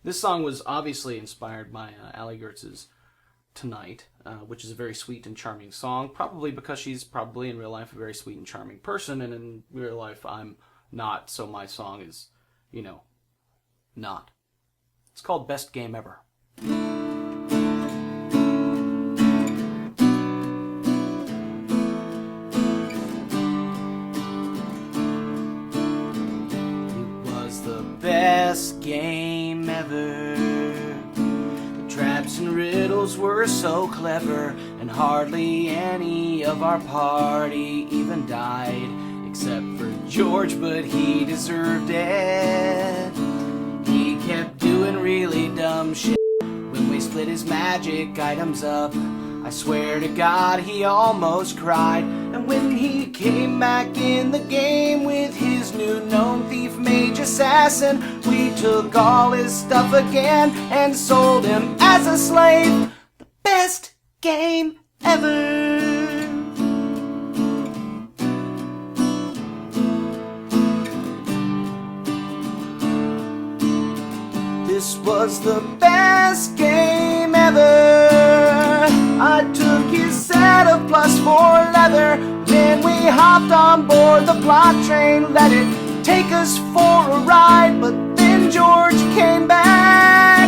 This song was obviously inspired by Allie Goertz's Tonight, which is a very sweet and charming song, probably because she's probably in real life a very sweet and charming person, and in real life I'm not, so my song is, not. It's called Best Game Ever. Best game ever. The traps and riddles were so clever, and hardly any of our party even died, except for George, but he deserved it. He kept doing really dumb shit when we split his magic items up. I swear to God he almost cried. And when he came back in the game with his new gnome thief mage assassin, we took all his stuff again and sold him as a slave. The best game ever. This was the best game ever. I took his set of +4 leather, then we hopped on board the plot train, let it take us for a ride. But then George came back,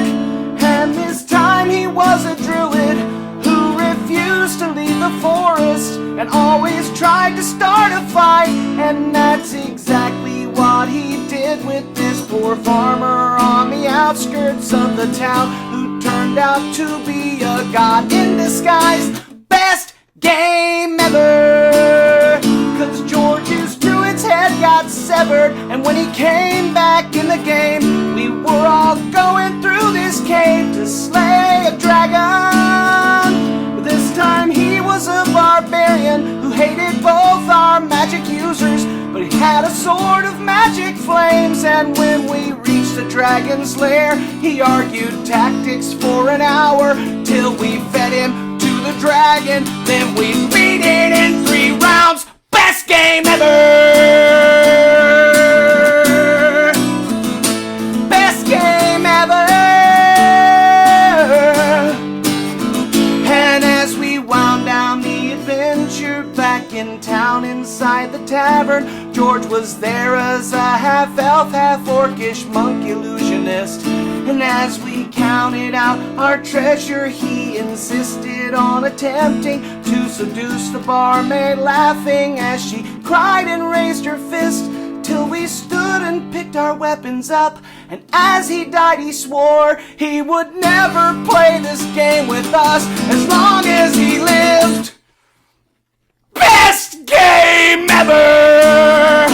and this time he was a druid who refused to leave the forest and always tried to start a fight. And that's exactly what he did with this poor farmer on the outskirts of the town, who turned out to be a god in disguise. Best game ever, 'cause George's druid's head got severed, and when he came back in the game, we were all going through this cave to slay a dragon. But this time he was a barbarian who hated both our magic users, but he had a sword of magic flames. And when we reached the dragon's lair, he argued tactics for an hour till we fed him to the dragon. Then we beat it in 3 rounds. Best game ever. Best game ever. And as we wound down the adventure back in town inside the tavern, George was there as a half-elf, half-orcish monk illusionist. And as we counted out our treasure, he insisted on attempting to seduce the barmaid, laughing as she cried and raised her fist, till we stood and picked our weapons up. And as he died he swore he would never play this game with us as long as he lived. Best game ever!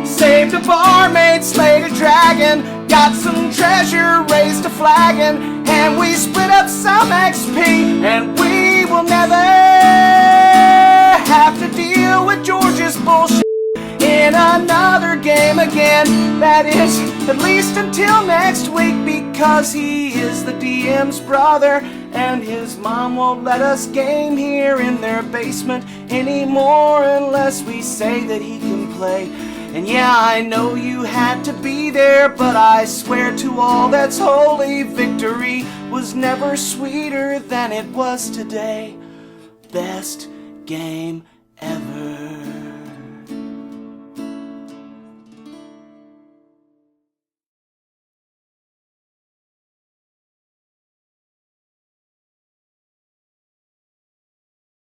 Saved a barmaid, slayed a dragon, got some treasure, raised a flagon, and we split up some XP, and we will never have to deal with George's bullshit in another game again. That is, at least until next week, because he is the DM's brother, and his mom won't let us game here in their basement anymore unless we say that he can play. And yeah, I know you had to be there, but I swear to all that's holy, victory was never sweeter than it was today. Best game ever.